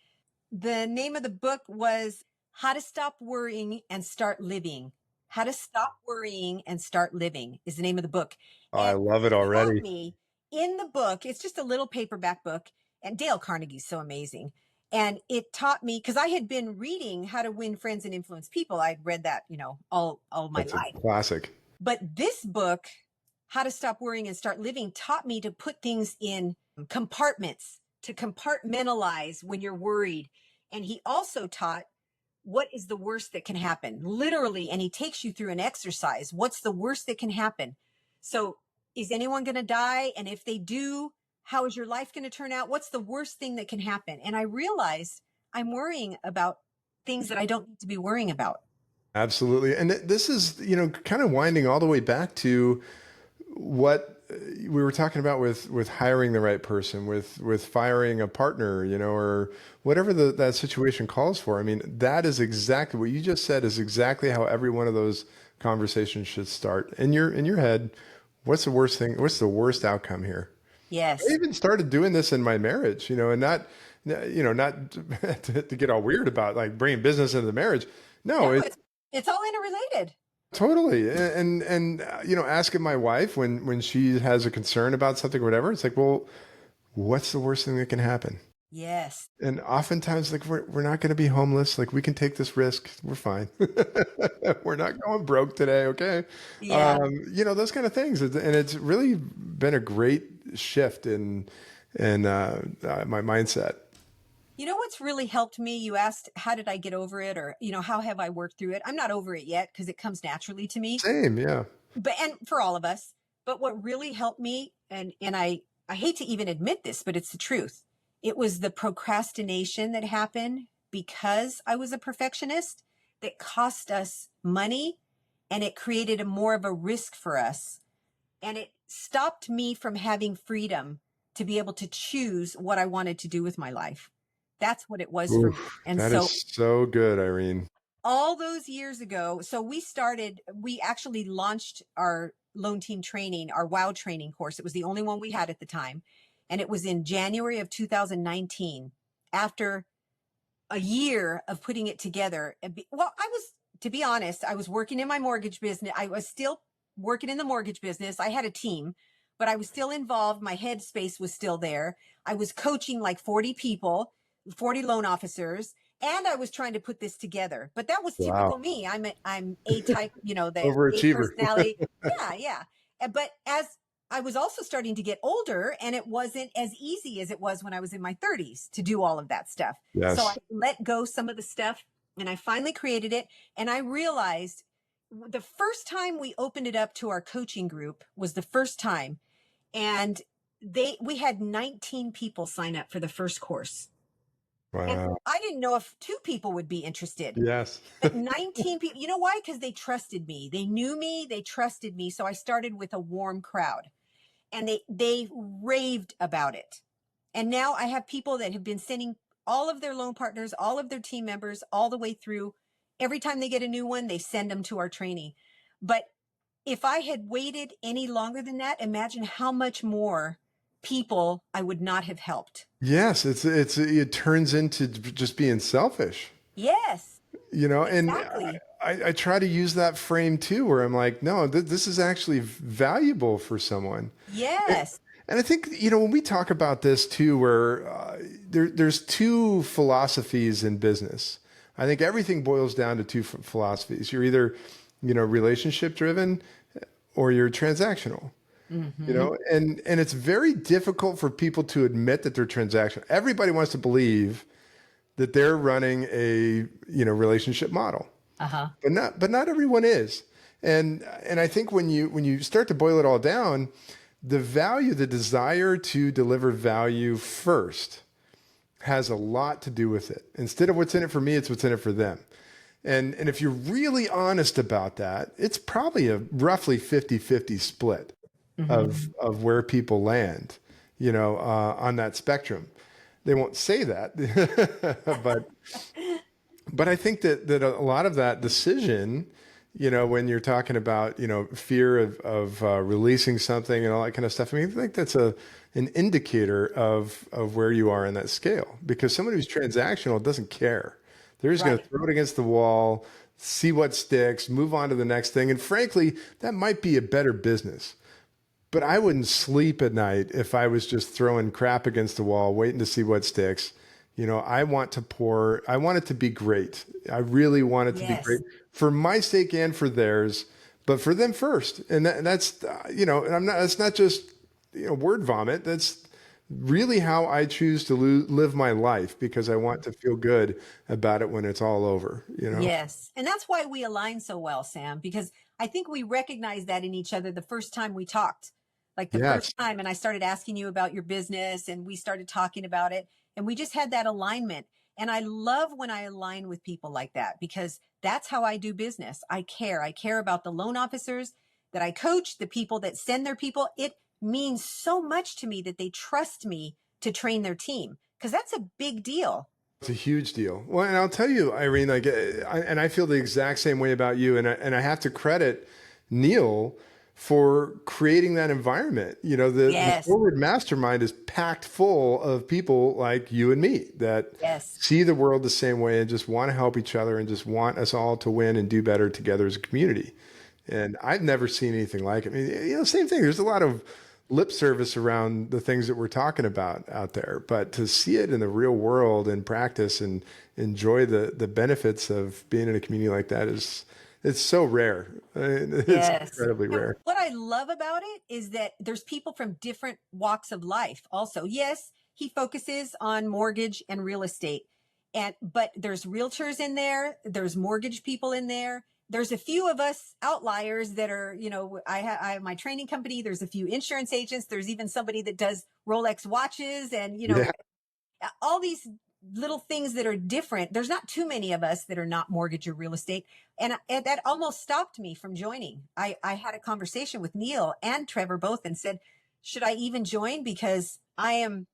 The name of the book was How to Stop Worrying and Start Living. How to Stop Worrying and Start Living is the name of the book. Oh, I And love it it taught already. me in the book, it's just a little paperback book, and Dale Carnegie's so amazing. And it taught me because I had been reading How to Win Friends and Influence People. I'd read that, all my That's a life. classic. But this book, How to Stop Worrying and Start Living, taught me to put things in compartments, to compartmentalize when you're worried. And he also taught what is the worst that can happen, literally. And he takes you through an exercise. What's the worst that can happen? So is anyone going to die? And if they do, how is your life going to turn out? What's the worst thing that can happen? And I realized I'm worrying about things that I don't need to be worrying about. Absolutely. And this is, kind of winding all the way back to what we were talking about with hiring the right person, with firing a partner, or whatever that situation calls for. I mean, that is exactly what you just said is exactly how every one of those conversations should start. In your head, what's the worst thing? What's the worst outcome here? I Yes. even started doing this in my marriage, and not to get all weird about like bringing business into the marriage. No, No, it's all interrelated. totally. And asking my wife when she has a concern about something or whatever, it's like, well, what's the worst thing that can happen? Yes. And oftentimes, like, we're not going to be homeless. Like, we can take this risk. We're fine. We're not going broke today. Okay. Yeah. Those kind of things. And it's really been a great shift in my mindset. You know what's really helped me? You asked, how did I get over it? Or, how have I worked through it? I'm not over it yet because it comes naturally to me. Same. Yeah. But, and for all of us, but what really helped me, and I hate to even admit this, but it's the truth. It was the procrastination that happened because I was a perfectionist that cost us money, and it created more of a risk for us. And it stopped me from having freedom to be able to choose what I wanted to do with my life. That's what it was for me. Oof, And that so is so good, Irene. all those years ago, so we actually launched our loan team training, our WOW training course. It was the only one we had at the time. And it was in January of 2019, after a year of putting it together. Well, to be honest, I was working in my mortgage business. I was still working in the mortgage business. I had a team, but I was still involved. My headspace was still there. I was coaching like 40 people, 40 loan officers, and I was trying to put this together. But that was typical Wow. me. I'm A type, the A Overachiever. personality. Yeah, yeah. But as I was also starting to get older, and it wasn't as easy as it was when I was in my 30s to do all of that stuff. So I Yes. let go some of the stuff, and I finally created it. And I realized the first time we opened it up to our coaching group was the first time. And we had 19 people sign up for the first course. And Wow. I didn't know if 2 people would be interested. Yes. But 19 people, you know why? Because they trusted me. They knew me, they trusted me. So I started with a warm crowd, and they raved about it. And now I have people that have been sending all of their loan partners, all of their team members, all the way through. Every time they get a new one, they send them to our training. But if I had waited any longer than that, imagine how much more people I would not have helped. Yes, it turns into just being selfish, Yes, and exactly. I try to use that frame too, where I'm like, no, this is actually valuable for someone. And, Yes. and I think, when we talk about this too, where there's two philosophies in business. I think everything boils down to two philosophies. You're either, relationship driven or you're transactional. Mm-hmm. And it's very difficult for people to admit that they're transactional. Everybody wants to believe that they're running a relationship model, Uh-huh. but not everyone is. And I think when you start to boil it all down, the desire to deliver value first has a lot to do with it. Instead of what's in it for me, it's what's in it for them. And if you're really honest about that, it's probably a roughly 50-50 split Mm-hmm. of where people land, on that spectrum. They won't say that, but I think that a lot of that decision, when you're talking about fear of releasing something and all that kind of stuff. I mean, I think that's an indicator of where you are in that scale, because someone who's transactional doesn't care. They're just going to Right. throw it against the wall, see what sticks, move on to the next thing. And frankly, that might be a better business. But I wouldn't sleep at night if I was just throwing crap against the wall, waiting to see what sticks. I want it to be great. I really want it to be great Yes. for my sake and for theirs, but for them first. And that's, and it's not just, word vomit. That's really how I choose to live my life, because I want to feel good about it when it's all over. Yes. And that's why we align so well, Sam, because I think we recognized that in each other the first time we talked. like the Yes. first time, and I started asking you about your business and we started talking about it, and we just had that alignment. And I love when I align with people like that, because that's how I do business. I care about the loan officers that I coach, the people that send their people. It means so much to me that they trust me to train their team, because that's a big deal. It's a huge deal. Well, and I'll tell you, Irene, like, and I feel the exact same way about you. And I have to credit Neil for creating that environment. You know, the Yes. Forward Mastermind is packed full of people like you and me that Yes. see the world the same way and just want to help each other and just want us all to win and do better together as a community. And I've never seen anything like it. I mean, you know, same thing. There's a lot of lip service around the things that we're talking about out there, but to see it in the real world and practice and enjoy the benefits of being in a community like that it's so rare. It's Yes. incredibly And rare. what I love about it is that there's people from different walks of life also. Yes, he focuses on mortgage and real estate. But there's realtors in there, there's mortgage people in there. There's a few of us outliers that are, you know, I have my training company. There's a few insurance agents. There's even somebody that does Rolex watches and, you know, Yeah. all these little things that are different. There's not too many of us that are not mortgage or real estate. And that almost stopped me from joining. I had a conversation with Neil and Trevor both and said, should I even join? Because I am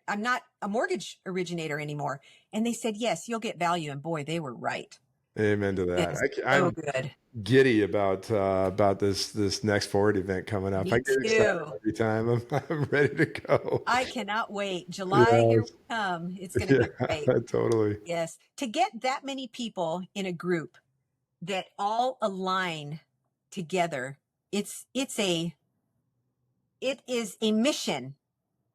I'm not a mortgage originator anymore. And they said, yes, you'll get value. And boy, they were right. Amen to It that. is so I'm good. giddy about this next Forward event coming up. I Me get excited too. every time. I'm ready to go. I cannot wait. July, here we Yes. come. It's going to be great. Yeah, totally. Yes. To get that many people in a group that all align together, it is a mission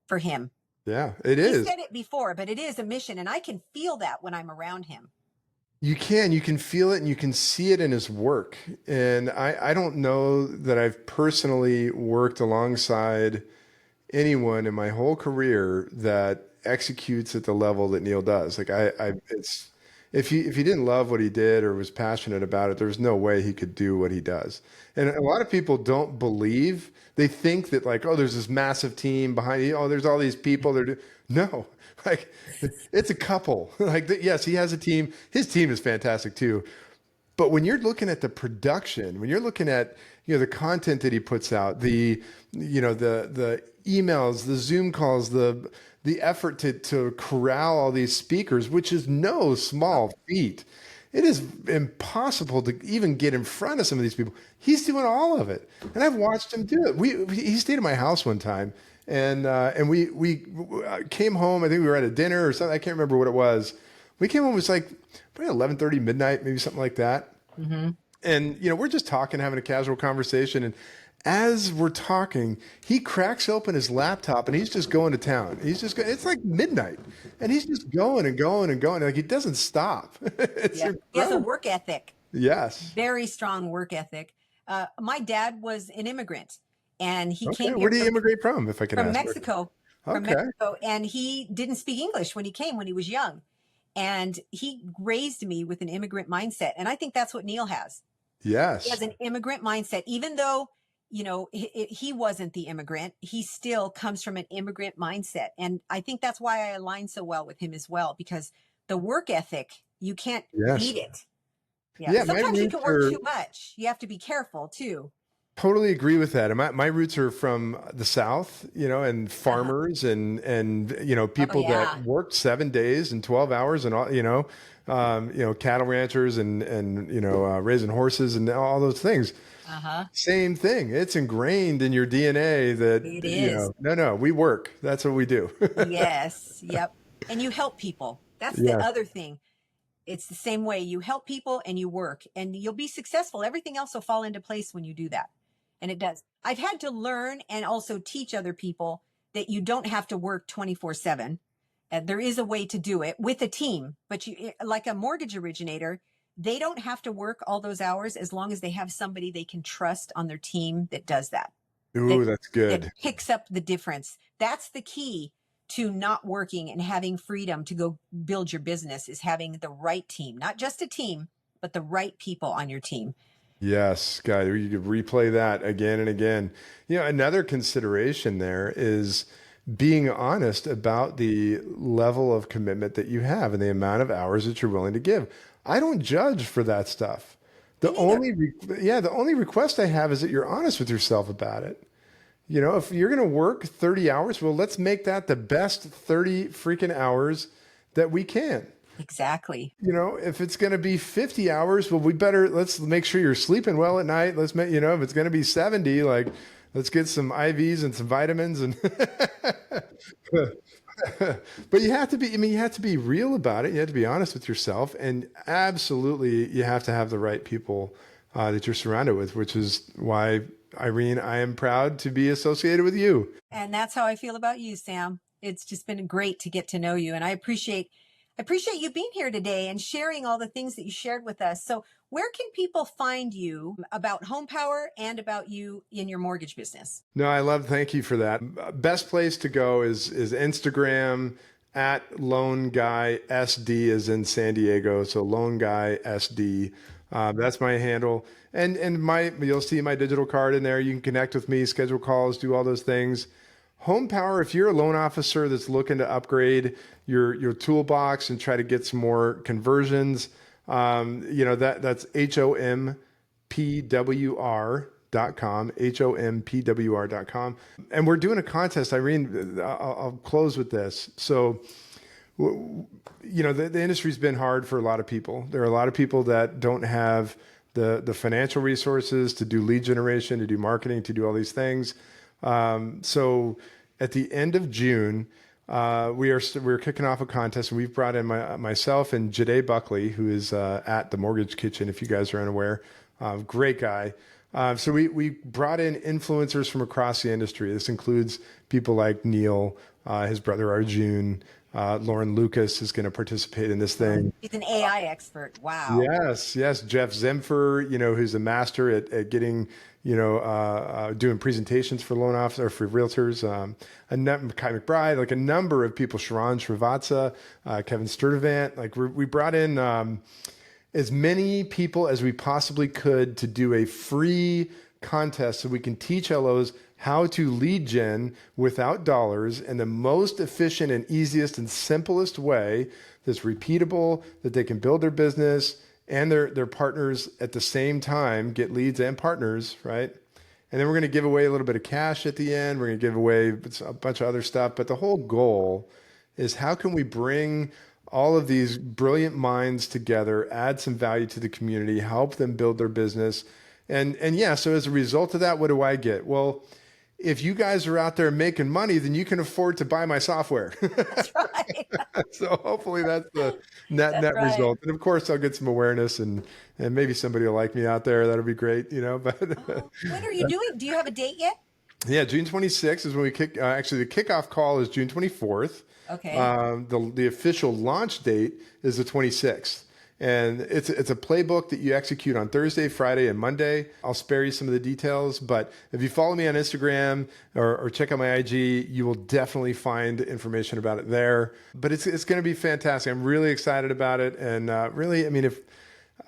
for him. Yeah, it He is. said it before, but it is a mission, and I can feel that when I'm around him. You can feel it and you can see it in his work. And I don't know that I've personally worked alongside anyone in my whole career that executes at the level that Neil does. Like it's if he didn't love what he did or was passionate about it, there's no way he could do what he does. And a lot of people don't believe. They think that like, oh, there's this massive team behind you. Oh, there's all these people. No, like it's a couple. Like yes, he has a team. His team is fantastic too. But when you're looking at the production, when you're looking at the content that he puts out, the emails, the Zoom calls, the effort to corral all these speakers, which is no small feat. It is impossible to even get in front of some of these people. He's doing all of it, and I've watched him do it. He stayed at my house one time, and we came home. I think we were at a dinner or something. I can't remember what it was. We came home. It was like probably 11:30 midnight, maybe something like that. Mm-hmm. And we're just talking, having a casual conversation, and as we're talking, he cracks open his laptop and he's just going to town. It's like midnight, and he's just going and going and going. Like he doesn't stop. It's Yeah. He has a incredible. work ethic, Yes. very strong work ethic. My dad was an immigrant, and he Okay. came Where here did he immigrate from, if I can from ask? Mexico. From Okay. Mexico, and he didn't speak English when he came when he was young. And he raised me with an immigrant mindset. And I think that's what Neil has. He has Yes. an immigrant mindset, even though, he wasn't the immigrant, he still comes from an immigrant mindset. And I think that's why I align so well with him as well, because the work ethic, you can't Yes. beat it. Yeah. Yeah. My Sometimes you roots can work are too much. You have to be careful too. totally agree with that. And my roots are from the South, and Uh-huh. farmers and Oh, people that yeah. worked 7 days and 12 hours and all, cattle ranchers and raising horses and all those things. Uh-huh. Same thing. It's ingrained in your DNA that, It is. no, we work. That's what we do. Yes. Yep. And you help people. That's the Yes. other thing. It's the same way. You help people and you work, and you'll be successful. Everything else will fall into place when you do that. And it does. I've had to learn and also teach other people that you don't have to work 24/7. There is a way to do it with a team, but like a mortgage originator, they don't have to work all those hours as long as they have somebody they can trust on their team that does that, that Ooh, that's that good. picks up the difference. That's the key to not working and having freedom to go build your business, is having the right team, not just a team, but the right people on your team. Yes, God, you could replay that again and again. Another consideration there is being honest about the level of commitment that you have and the amount of hours that you're willing to give. I don't judge for that stuff. Me The neither. the only request I have is that you're honest with yourself about it. If you're going to work 30 hours, well, let's make that the best 30 freaking hours that we can. Exactly. If it's going to be 50 hours, well, let's make sure you're sleeping well at night. Let's make, if it's going to be 70, like, let's get some IVs and some vitamins and, but you have to be real about it. You have to be honest with yourself, and absolutely you have to have the right people that you're surrounded with, which is why, Irene, I am proud to be associated with you. And that's how I feel about you, Sam. It's just been great to get to know you. And I appreciate you being here today and sharing all the things that you shared with us. So where can people find you about HOMPWR and about you in your mortgage business? No, thank you for that. Best place to go is Instagram at Lone Guy SD is in San Diego. So Lone Guy SD. That's my handle. And you'll see my digital card in there. You can connect with me, schedule calls, do all those things. HOMPWR, if you're a loan officer that's looking to upgrade your toolbox and try to get some more conversions, that's HOMPWR.com, HOMPWR.com. And we're doing a contest. Irene, I'll close with this. So, the industry's been hard for a lot of people. There are a lot of people that don't have the financial resources to do lead generation, to do marketing, to do all these things. So at the end of June, we're kicking off a contest, and we've brought in myself and Jade Buckley, who is at the Mortgage Kitchen, if you guys are unaware. Great guy. So we brought in influencers from across the industry. This includes people like Neil, his brother Arjun, Lauren Lucas is going to participate in this thing. He's an AI expert. Wow. Yes, yes. Jeff Zemfer, who's a master at getting, doing presentations for loan officers or for realtors. Kai McBride, like a number of people, Sharon Srivatsa, Kevin Sturdivant. Like we brought in as many people as we possibly could to do a free contest so we can teach LOs how to lead gen without dollars in the most efficient and easiest and simplest way that's repeatable, that they can build their business and their partners at the same time, get leads and partners, right? And then we're going to give away a little bit of cash at the end. We're going to give away a bunch of other stuff. But the whole goal is, how can we bring all of these brilliant minds together, add some value to the community, help them build their business. And yeah, so as a result of that, what do I get? Well, if you guys are out there making money, then you can afford to buy my software. That's right. So hopefully that's the net right. result. And of course I'll get some awareness, and maybe somebody will like me out there. That'll be great, but when are you doing? Do you have a date yet? Yeah, June 26th is when we kick. Actually, the kickoff call is June 24th. Okay. The official launch date is the 26th. And it's a playbook that you execute on Thursday, Friday, and Monday. I'll spare you some of the details, but if you follow me on Instagram or check out my IG, you will definitely find information about it there. But it's going to be fantastic. I'm really excited about it, and really, I mean, if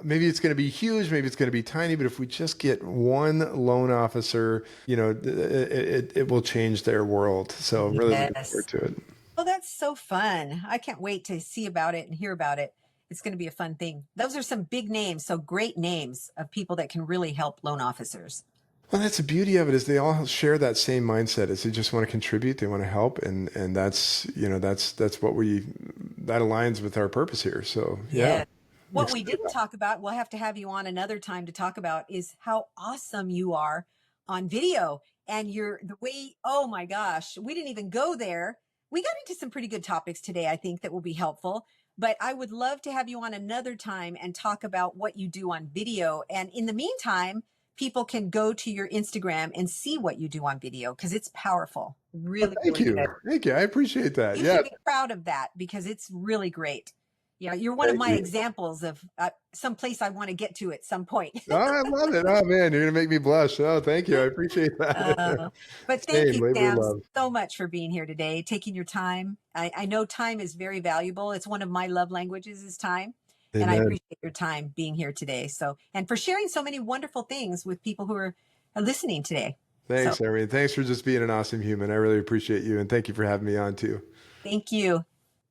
maybe it's going to be huge, maybe it's going to be tiny, but if we just get one loan officer, it will change their world. So I'm really looking forward to it. Well, that's so fun. I can't wait to see about it and hear about it. It's going to be a fun thing. Those are some big names, so great names of people that can really help loan officers. Well, that's the beauty of it, is they all share that same mindset. Is they just want to contribute, they want to help, and that's what that aligns with our purpose here. So yeah. What we didn't talk about, we'll have to have you on another time to talk about, is how awesome you are on video, and the way. Oh my gosh, we didn't even go there. We got into some pretty good topics today, I think, that will be helpful. But I would love to have you on another time and talk about what you do on video. And in the meantime, people can go to your Instagram and see what you do on video, because it's powerful. Really, Thank you. good. Thank you. I appreciate that. You should be proud of that, because it's really great. Yeah, you're one of my examples of some place I want to get to at some point. Oh, I love it. Oh man, you're gonna make me blush. Oh, thank you. I appreciate that. But thank you, Sam, so much for being here today, taking your time. I know time is very valuable. It's one of my love languages, is time. And I Amen. appreciate your time being here today. So, and for sharing so many wonderful things with people who are listening today. So Thanks, Irene. Thanks for just being an awesome human. I really appreciate you. And thank you for having me on too. thank you.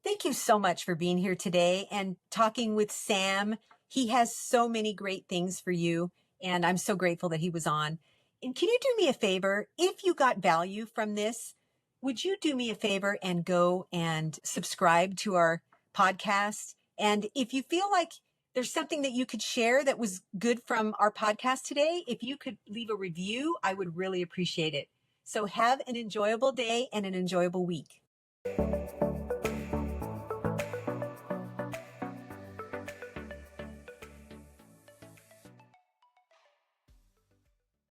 Thank you so much for being here today and talking with Sam. He has so many great things for you, and I'm so grateful that he was on. And can you do me a favor? If you got value from this, would you do me a favor and go and subscribe to our podcast? And if you feel like there's something that you could share that was good from our podcast today, if you could leave a review, I would really appreciate it. So have an enjoyable day and an enjoyable week.